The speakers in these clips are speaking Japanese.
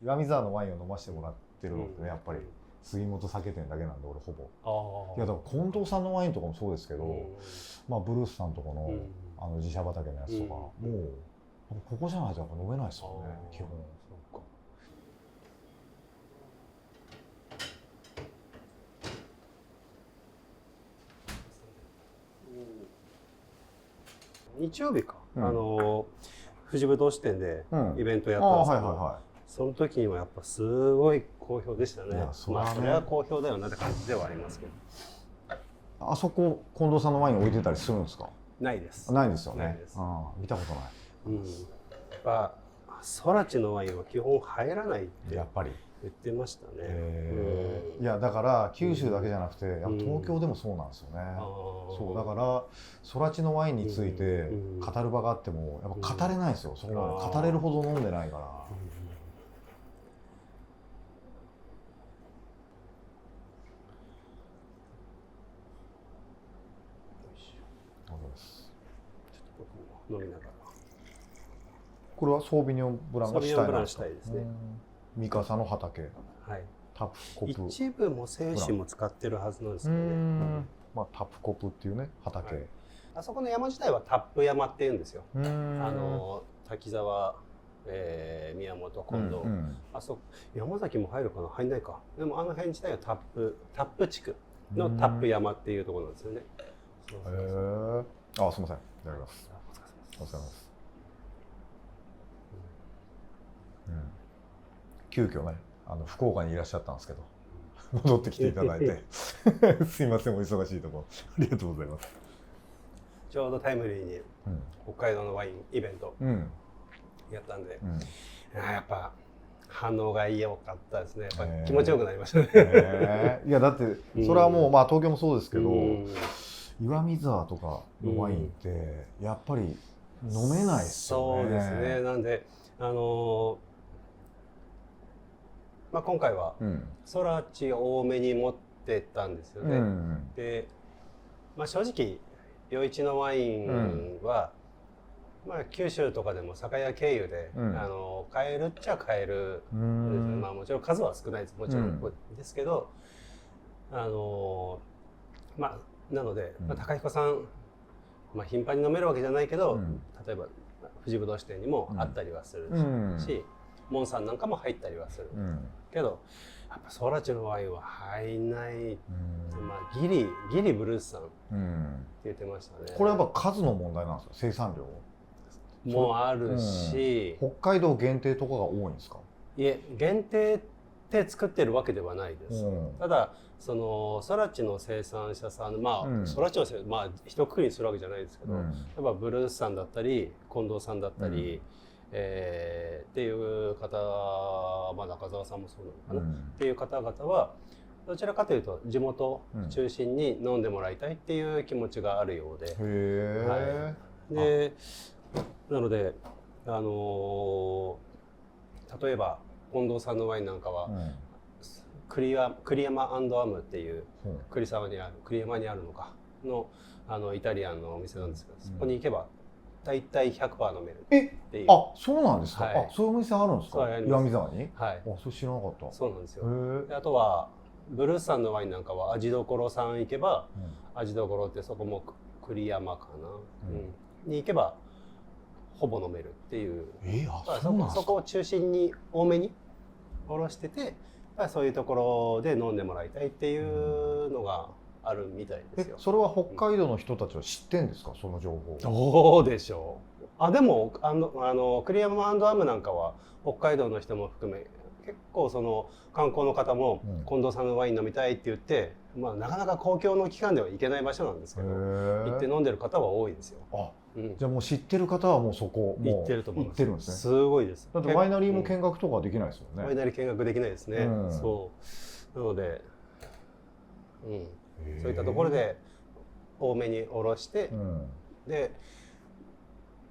岩見沢のワインを飲ませてもらってるのってね、やっぱり杉本酒店だけなんで俺ほぼ。いやだから近藤さんのワインとかもそうですけど、まあブルースさんとこのあの自社畑のやつとか、もうここじゃないとやっぱ飲めないですよね、基本。日曜日か、富士ぶどう支店でイベントやったんですけど、その時にはやっぱすごい好評でしたね。まあそれは好評だよなって感じではありますけど。あそこ近藤さんのワイン置いてたりするんですか？ないです。ないですよね。見たことない。やっぱ空知のワインは基本入らないってやっぱり言ってましたね。いやだから九州だけじゃなくて、やっぱ東京でもそうなんですよね。そうだから空知のワインについて語る場があってもやっぱ語れないんですよ。そこまで語れるほど飲んでないから。ちょっと僕も飲みながら。これはソービニョンブランがしたいですね。三笠の畑。はい。タプコプ。一部も精子も使ってるはずなんですけどね。まあタプコプっていうね畑。あそこの山自体はタップ山っていうんですよ。滝沢、宮本、近藤、山崎も入るかな、入んないか。でもあの辺自体はタップ地区のタップ山っていうところなんですよね。あ、すみません。いただきます。お疲れ様です。急遽ね、福岡にいらっしゃったんですけど、戻ってきていただいて、すいません、お忙しいところ、ありがとうございます。ちょうどタイムリーに北海道のワインイベントやったんで、やっぱ反応が良かったですね。やっぱ気持ちよくなりましたね。いやだってそれはもうまあ東京もそうですけど、岩見沢とかのワインってやっぱり飲めないですよね。そうですね。なんでまあ今回は空知多めに持ってったんですよね。で、まあ正直余市のワインは、まあ九州とかでも酒屋経由で買えるっちゃ買える。まあもちろん数は少ないです。もちろんですけど、まあなので、高彦さん、まあ頻繁に飲めるわけじゃないけど、例えば富士ぶどう支店にもあったりはするし、モンさんなんかも入ったりはする。けどやっぱ空知のワインは入んない。まあギリブルースさんって言ってましたね。これはやっぱ数の問題なんですか？生産量もあるし、北海道限定とかが多いんですか？いえ、限定って作ってるわけではないです。ただその空知の生産者さん、まあ空知のまあ一括りにするわけじゃないですけど、やっぱブルースさんだったり近藤さんだったり、っていう方、まあ中澤さんもそうなのかな、っていう方々はどちらかというと地元中心に飲んでもらいたいっていう気持ちがあるようで、でなので例えば近藤さんのワインなんかは、栗山&アムっていう栗山にあるのかのイタリアンのお店なんですけど、そこに行けば大体 100% 飲めるっていう。あ、そうなんですか。そういうお店あるんですか？岩見沢に。はい。それ知らなかった。そうなんですよ。あとはブルースさんのワインなんかは味どころさん行けば、味どころってそこも栗山かな、に行けばほぼ飲めるっていう。そこを中心に多めにおろしてて、そういうところで飲んでもらいたいっていうのがあるみたいですよ。それは北海道の人たちは知ってんですか？その情報。どうでしょう。でも栗山&アムなんかは北海道の人も含め結構その観光の方も近藤さんのワイン飲みたいって言って、まあなかなか公共の機関では行けない場所なんですけど、行って飲んでる方は多いですよ。じゃあもう知ってる方はもうそこ行ってると思います。行ってるんですね。すごいです。だってワイナリーも見学とかできないですよね。ワイナリー見学できないですね。そうなので、そういったところで多めにおろして、で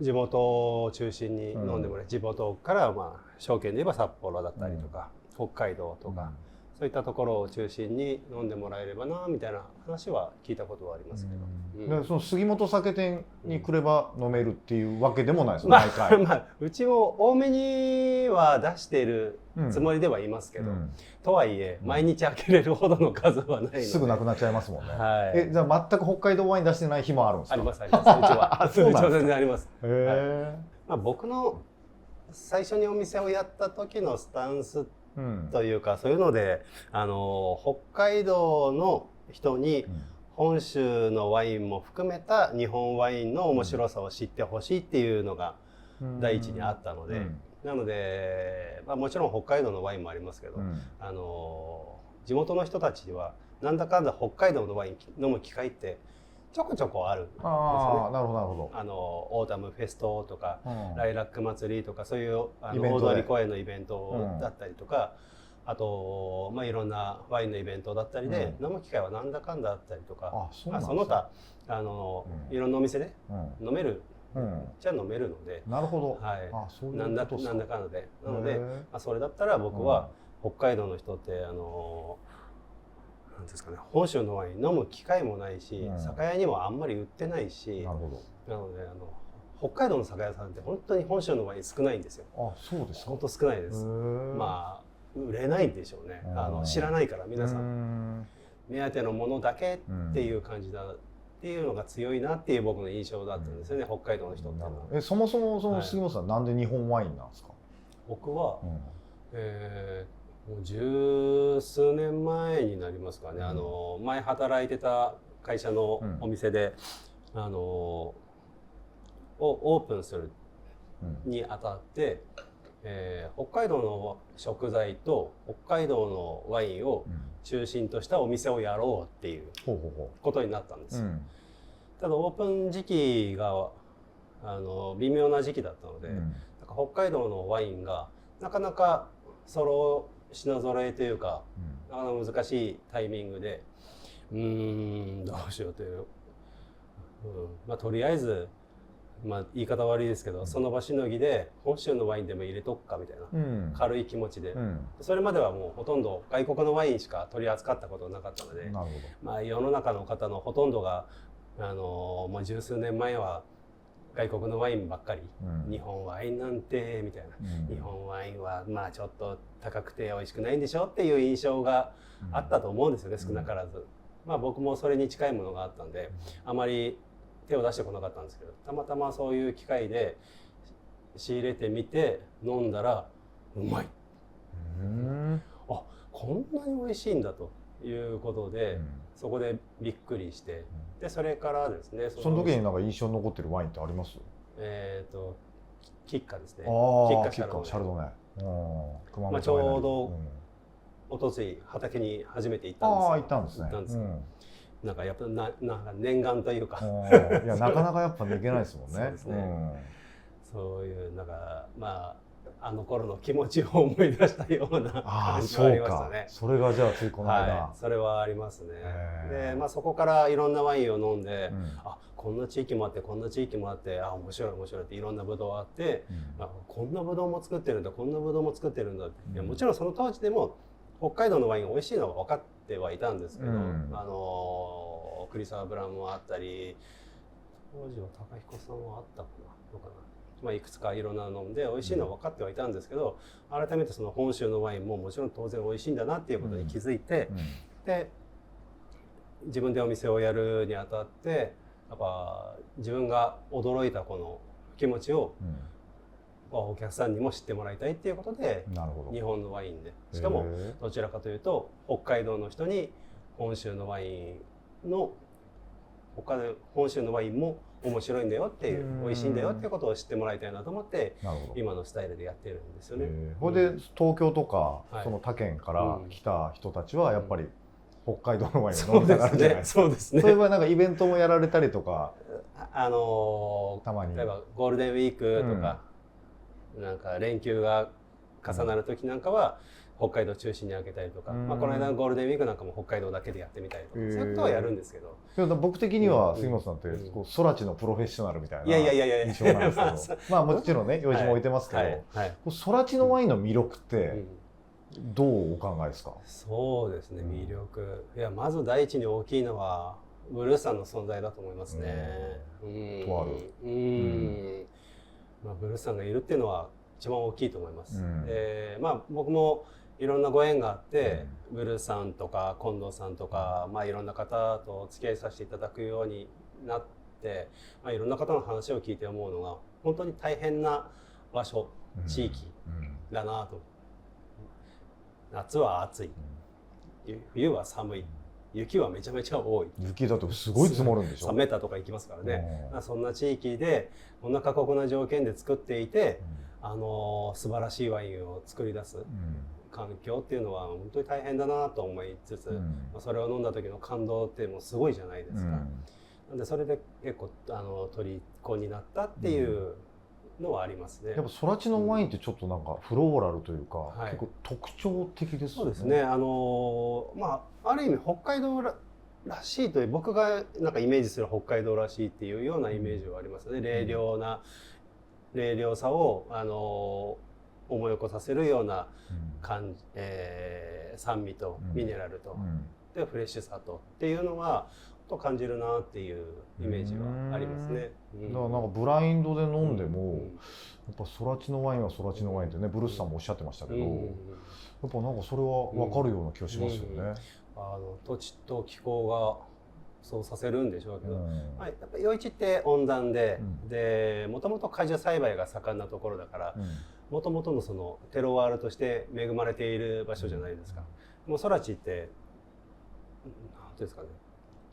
地元を中心に飲んでもらう。地元からまあ証券で言えば札幌だったりとか、北海道とか、そういったところを中心に飲んでもらえればなみたいな話は聞いたことはありますけど、でその杉本酒店に来れば飲めるっていうわけでもないですよ、毎回。うちも多めには出しているつもりではいますけど、とはいえ毎日開けれるほどの数はないので、すぐなくなっちゃいますもんね。はい、じゃあ全く北海道ワイン出してない日もあるんですか？ありますあります。うちはうちは全然あります。僕の最初にお店をやった時のスタンスというか、そういうので北海道の人に本州のワインも含めた日本ワインの面白さを知ってほしいっていうのが第一にあったので、なので、もちろん北海道のワインもありますけど、地元の人たちはなんだかんだ北海道のワイン飲む機会ってちょこちょこあるんですよね。なるほどなるほど。オータムフェストとか、ライラック祭りとか、そういう大通公園のイベントだったりとか、あといろんなワインのイベントだったりで、飲む機会はなんだかんだあったりとか、その他いろんなお店で飲めるじゃ飲めるので、なるほど。はい、なんだかんだで、なのでそれだったら僕は北海道の人ってなんですかね、本州のワイン飲む機会もないし、酒屋にもあんまり売ってないし、なので北海道の酒屋さんって本当に本州のワイン少ないんですよ。そうですか。本当少ないです。売れないんでしょうね。知らないから皆さん目当てのものだけっていう感じだっていうのが強いなっていう僕の印象だったんですよね、北海道の人って。そもそもその杉本さん、なんで日本ワインなんですか？僕はもう十数年前になりますかね、前働いてた会社のお店で、オープンするにあたって、北海道の食材と北海道のワインを中心としたお店をやろうっていうことになったんです。ただオープン時期が微妙な時期だったので、北海道のワインがなかなか品揃えというか、難しいタイミングでどうしようという、とりあえず、言い方悪いですけど、その場しのぎで本州のワインでも入れとくかみたいな、軽い気持ちで、それまではもうほとんど外国のワインしか取り扱ったことなかったので、世の中の方のほとんどが十数年前は外国のワインばっかり、日本ワインなんてみたいな、日本ワインはちょっと高くて美味しくないんでしょっていう印象があったと思うんですよね、少なからず。僕もそれに近いものがあったんで、あまり手を出してこなかったんですけど、たまたまそういう機会で仕入れてみて飲んだらうまい、こんなに美味しいんだということで、そこでびっくりして、でそれからですね、その時になんか印象に残ってるワインってあります？吉花ですね。吉花シャルドネ。ちょうどおとつい畑に初めて行ったんですよ。行ったんですね。なんかやっぱ念願というか、いやなかなかやっぱいけないですもんね。そうですね。そういうなんかあの頃の気持ちを思い出したような感じがありましたね。それがじゃあついこの間。それはありますね。で、そこからいろんなワインを飲んで、こんな地域もあってこんな地域もあって、面白い面白いっていろんなブドウあって、こんなブドウも作ってるんだ、こんなブドウも作ってるんだって。もちろんその当時でも北海道のワイン美味しいのは分かってはいたんですけど、栗沢ブランもあったり、当時は高彦さんはあったかな、いくつかいろんなの飲んで美味しいのは分かってはいたんですけど、改めてその本州のワインももちろん当然美味しいんだなっていうことに気づいて、で自分でお店をやるにあたってやっぱ自分が驚いたこの気持ちを、お客さんにも知ってもらいたいっていうことで、日本のワインで、しかもどちらかというと北海道の人に本州のワインの本州のワインも面白いんだよっていう、美味しいんだよっていうことを知ってもらいたいなと思って、今のスタイルでやってるんですよね。それで東京とかその他県から来た人たちはやっぱり北海道のワインを飲みたがるじゃないですか。そうですね。それはなんかイベントもやられたりとか、たまに例えばゴールデンウィークとか、なんか連休が重なる時なんかは北海道中心に開けたりとか、この間のゴールデンウィークなんかも北海道だけでやってみたりとか、そういうことはやるんですけど、僕的には杉本さんって空知のプロフェッショナルみたいな印象なんですけど、もちろんね用事も置いてますけど、空知のワインの魅力ってどうお考えですか？そうですね、魅力、いやまず第一に大きいのはブルースさんの存在だと思いますね。とある。まあ、ブルースさんがいるっていうのは一番大きいと思います。まあ僕もいろんなご縁があって、ブルースさんとか近藤さんとか、まあいろんな方とお付き合いさせていただくようになって、まあいろんな方の話を聞いて思うのが本当に大変な場所、地域だなと。夏は暑い、冬は寒い、雪はめちゃめちゃ多い。雪だとすごい積もるんでしょ。3メーターとか行きますからね。そんな地域でこんな過酷な条件で作っていて、素晴らしいワインを作り出す環境っていうのは本当に大変だなと思いつつ、それを飲んだ時の感動ってもうすごいじゃないですか。なんでそれで結構虜になったっていうのはありますね。やっぱ空知のワインってちょっとなんかフローラルというか、結構特徴的ですよね。そうですね。まあある意味北海道らしいという、僕がなんかイメージする北海道らしいっていうようなイメージはありますね。冷涼さを思い起こさせるような酸味とミネラルと、でフレッシュさとっていうのはと感じるなっていうイメージはありますね。だからなんかブラインドで飲んでも、やっぱ空知のワインは空知のワインってね、ブルースさんもおっしゃってましたけど、やっぱなんかそれは分かるような気がしますよね。土地と気候がそうさせるんでしょうけど、やっぱ余市って温暖で、もともと果樹栽培が盛んなところだから、もともとのそのテロワールとして恵まれている場所じゃないですか。もう空知ってなんていうんですかね、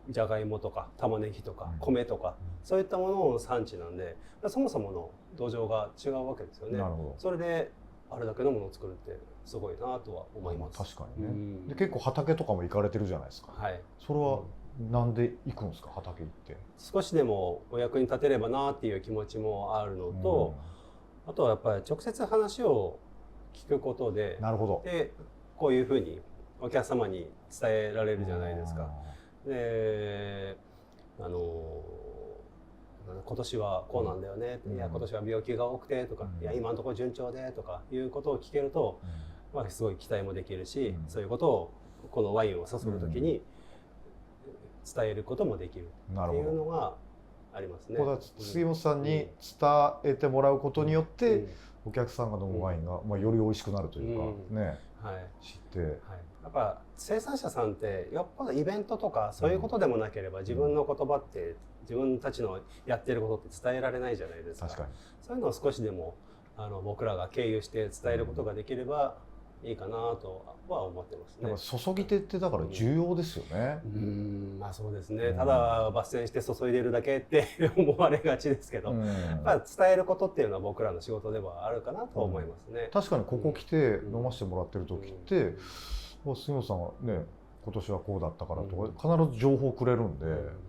じゃがいもとか玉ねぎとか米とか、そういったものの産地なんで、そもそもの土壌が違うわけですよね。それであれだけのものを作るってすごいなとは思います。確かにね。で結構畑とかも行かれてるじゃないですか。それはなんで行くんですか、畑行って。少しでもお役に立てればなっていう気持ちもあるのと、あとはやっぱり直接話を聞くことで、でこういうふうにお客様に伝えられるじゃないですか。で今年はこうなんだよね、いや今年は病気が多くてとか、いや今のところ順調でとかいうことを聞けると、まあすごい期待もできるし、そういうことをこのワインを注ぐ時に伝えることもできるっていうのがありますね。杉本さんに伝えてもらうことによって、お客さんが飲むワインがより美味しくなるというかね、知って。やっぱ生産者さんってよっぽどイベントとかそういうことでもなければ、自分の言葉って自分たちのやってることって伝えられないじゃないですか。そういうのを少しでも僕らが経由して伝えることができればいいかなとは思ってますね。注ぎ手ってだから重要ですよね。まあそうですね。ただ抜栓して注いでるだけって思われがちですけど、まあ伝えることっていうのは僕らの仕事ではあるかなと思いますね。確かにここ来て飲ませてもらってる時って、杉本さんがね、今年はこうだったからとか必ず情報くれるんで、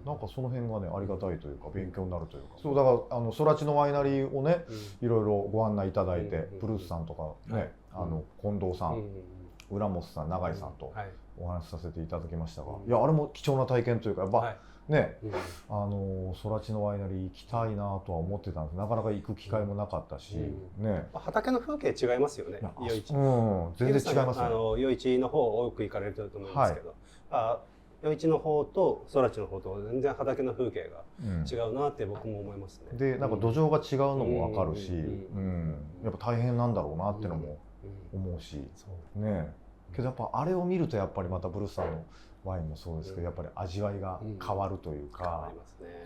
なんかその辺がねありがたいというか勉強になるというか。そうだから空知のワイナリーをね、いろいろご案内いただいて、ブルースさんとかね、近藤さん、浦本さん、永井さんとお話しさせていただきましたが、いやあれも貴重な体験というか、やっぱね、空知のワイナリー行きたいなとは思ってたんです。なかなか行く機会もなかったし、ね。畑の風景違いますよね。余市。全然違いますね。余市の方多く行かれると思うんですけど、余市の方と空知の方と全然畑の風景が違うなって僕も思いますね。で、なんか土壌が違うのもわかるし、やっぱ大変なんだろうなってのも思うし、ね。けどやっぱあれを見るとやっぱりまたブルースさんのワインもそうですけど、やっぱり味わいが変わるというか、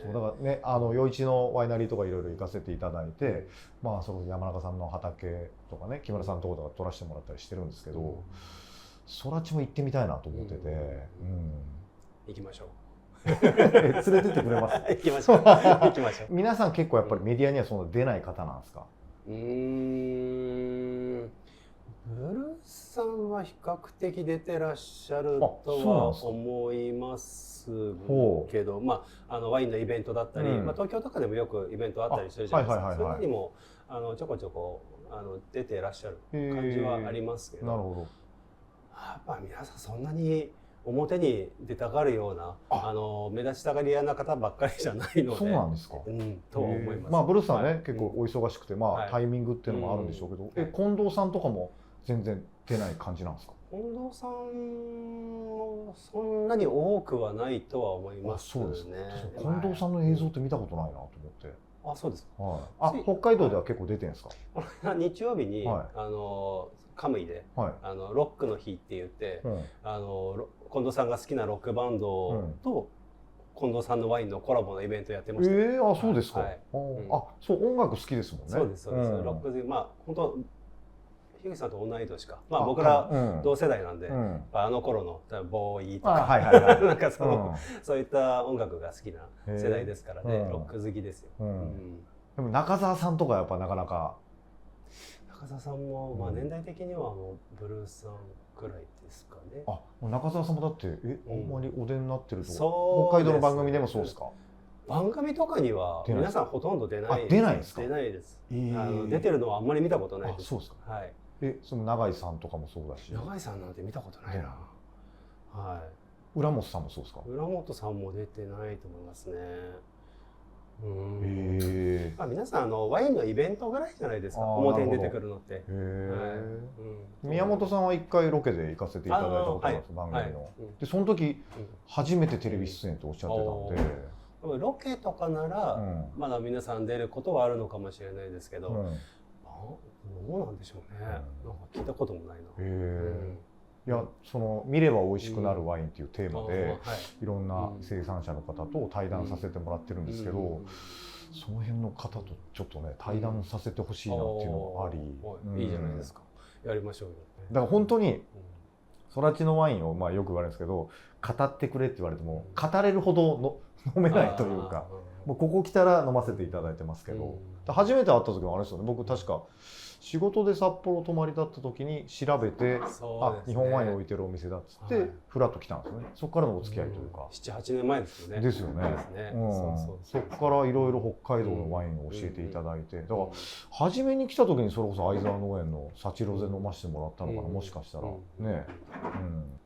そうだからね、余市のワイナリーとかいろいろ行かせていただいて、まあその山中さんの畑とかね、木村さんのところとか撮らせてもらったりしてるんですけど、空知も行ってみたいなと思ってて、行きましょう。連れてってくれます？行きましょう。行きましょう。皆さん結構やっぱりメディアにはその出ない方なんですか？ブルースさんは比較的出てらっしゃるとは思いますけど、まあワインのイベントだったり、まあ東京とかでもよくイベントあったりするじゃないですか。そういうのにもちょこちょこ出てらっしゃる感じはありますけど。なるほど。やっぱ皆さんそんなに表に出たがるような目立ちたがり屋な方ばっかりじゃないので。そうなんですか。とは思います。まあブルースさんね、結構お忙しくて、まあタイミングっていうのもあるんでしょうけど、近藤さんとかも全然出ない感じなんですか？近藤さんもそんなに多くはないとは思いますね。そうですね。近藤さんの映像って見たことないなと思って。あ、そうですか。はい。北海道では結構出てるんですか？日曜日に、はい、カムイで、はい、ロックの日って言って、近藤さんが好きなロックバンドと、近藤さんのワインのコラボのイベントやってました。あ、そうですか。はい、あ、そう、音楽好きですもんね。そうです、そうです。ロックで、まあ本当樋口さんと同い年か、まあ僕ら同世代なんで、あの頃のボーイとか、なんかそういった音楽が好きな世代ですからね、ロック好きですよ。でも中澤さんとかやっぱなかなか。中澤さんもまあ年代的にはブルースさんくらいですかね。あ、中澤さんもだってあんまりお出になってると北海道の番組でもそうですか？番組とかには皆さんほとんど出ないです。出ないですか？出ないです。出てるのはあんまり見たことないです。そうですか。はい。その永井さんとかもそうだし。永井さんなんて見たことないな。はい。浦本さんもそうですか？浦本さんも出てないと思いますね。皆さんワインのイベントぐらいじゃないですか、表に出てくるのって。宮本さんは一回ロケで行かせていただいたことがあるんです、番組の。でその時初めてテレビ出演とおっしゃってたんで。ロケとかならまだ皆さん出ることはあるのかもしれないですけど、どうなんでしょうね。なんか聞いたこともないな。いや、見れば美味しくなるワインっていうテーマでいろんな生産者の方と対談させてもらってるんですけど、その辺の方とちょっとね対談させてほしいなっていうのがあり。いいじゃないですか。やりましょうよ。だから本当に空知のワインをまあよく言われるんですけど、語ってくれって言われても語れるほど飲めないというか、もうここ来たら飲ませていただいてますけど、初めて会った時もあれですよね、僕確か仕事で札幌泊まりだった時に調べて、日本ワイン置いてるお店だっつってフラッと来たんですよね。そこからのお付き合いというか。7、8年前ですよね。ですよね。そこからいろいろ北海道のワインを教えていただいて、だから初めに来た時にそれこそ相沢農園のサチロゼ飲ましてもらったのかな、もしかしたらね。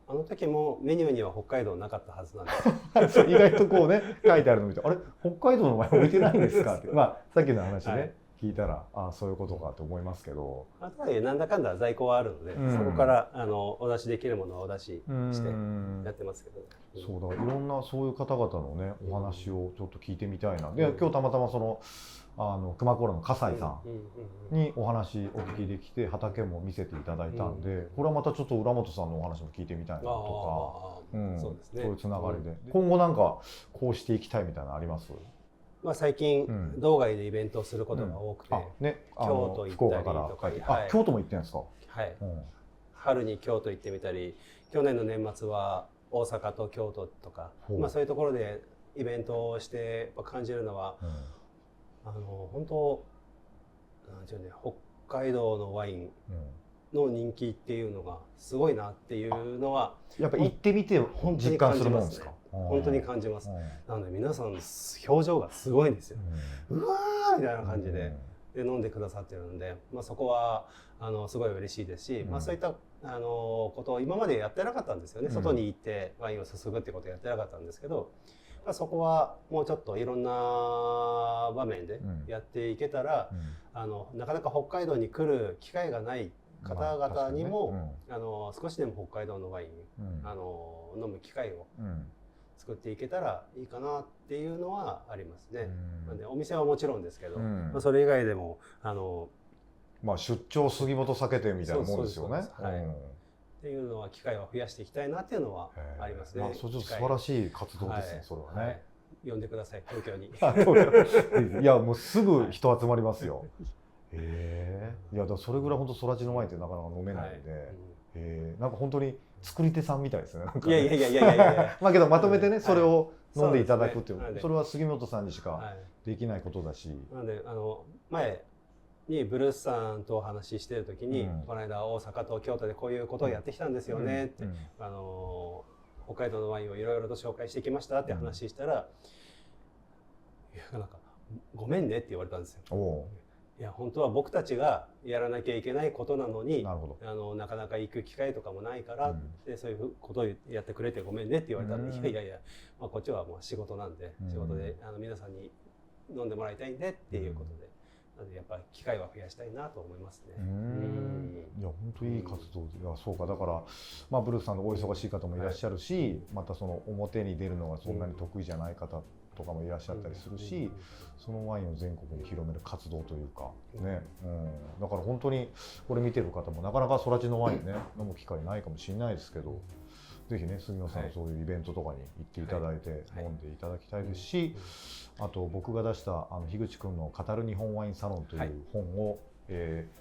あの時もメニューには北海道なかったはずなんです。意外とこうね書いてあるの見て、あれ北海道のワイン置いてないんですかって、まあさっきの話ね。聞いたらそういうことかと思いますけど、あとはなんだかんだ在庫はあるので、そこからお出しできるものをお出ししてやってますけど、そうだ、いろんなそういう方々のねお話をちょっと聞いてみたいな。で今日たまたま熊コーラの笠井さんにお話お聞きできて、畑も見せていただいたんで、これはまたちょっと浦本さんのお話も聞いてみたいなとか、そういうつながりで今後なんかこうしていきたいみたいなのあります？最近道外でイベントをすることが多くて、京都行ったりとか、京都も行ってんですか？はい。春に京都行ってみたり、去年の年末は大阪と京都とか、そういうところでイベントをして感じるのは、本当なんていうね、北海道のワインの人気っていうのがすごいなっていうのはやっぱ行ってみて実感するもんですか？本当に感じます。なので皆さん表情がすごいんですよ。うわーみたいな感じで飲んでくださってるので、そこはすごい嬉しいですし、そういったことを今までやってなかったんですよね。外に行ってワインを注ぐってことをやってなかったんですけど、そこはもうちょっといろんな場面でやっていけたら、なかなか北海道に来る機会がない方々にも、少しでも北海道のワイン飲む機会を作っていけたらいいかなっていうのはありますね。なんでお店はもちろんですけど、それ以外でも出張杉本酒店みたいなもんですよね。っていうのは機会を増やしていきたいなっていうのはありますね。それちょっと素晴らしい活動ですね。それはね。呼んでください、東京に。いやもうすぐ人集まりますよ。いやだからそれぐらい本当空知のワインってなかなか飲めないんで、なんか本当に作り手さんみたいですね。いやいやいやいやいや。けどまとめてねそれを飲んでいただくっていう、それは杉本さんにしかできないことだし。なので前にブルースさんとお話ししてる時に、この間大阪と京都でこういうことをやってきたんですよねって、北海道のワインをいろいろと紹介してきましたって話したら、いやなんかごめんねって言われたんですよ。いや本当は僕たちがやらなきゃいけないことなのに、なかなか行く機会とかもないから、そういうことをやってくれてごめんねって言われたんで、いやいや、こっちはもう仕事なんで、仕事で皆さんに飲んでもらいたいんでっていうことでやっぱり機会は増やしたいなと思いますね。いや本当いい活動で、そうか、だからまあブルースさんのお忙しい方もいらっしゃるし、またその表に出るのがそんなに得意じゃない方とかもいらっしゃったりするし、そのワインを全国に広める活動というかね、だから本当にこれ見てる方もなかなか空知のワインね飲む機会ないかもしれないですけど、ぜひね杉野さんのそういうイベントとかに行っていただいて飲んでいただきたいですし、あと僕が出した樋口くんの語る日本ワインサロンという本を、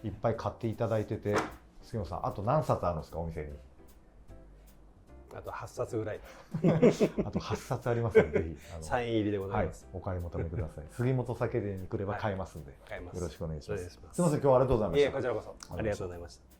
いっぱい買っていただいてて、杉野さんあと何冊あるんですかお店に？あと8冊ぐらいあと8冊ありますので、ぜひサイン入りでございます、お買い求めください。杉本酒店に来れば買えますんで、よろしくお願いします。すみません、今日はありがとうございました。いえ、こちらこそありがとうございました。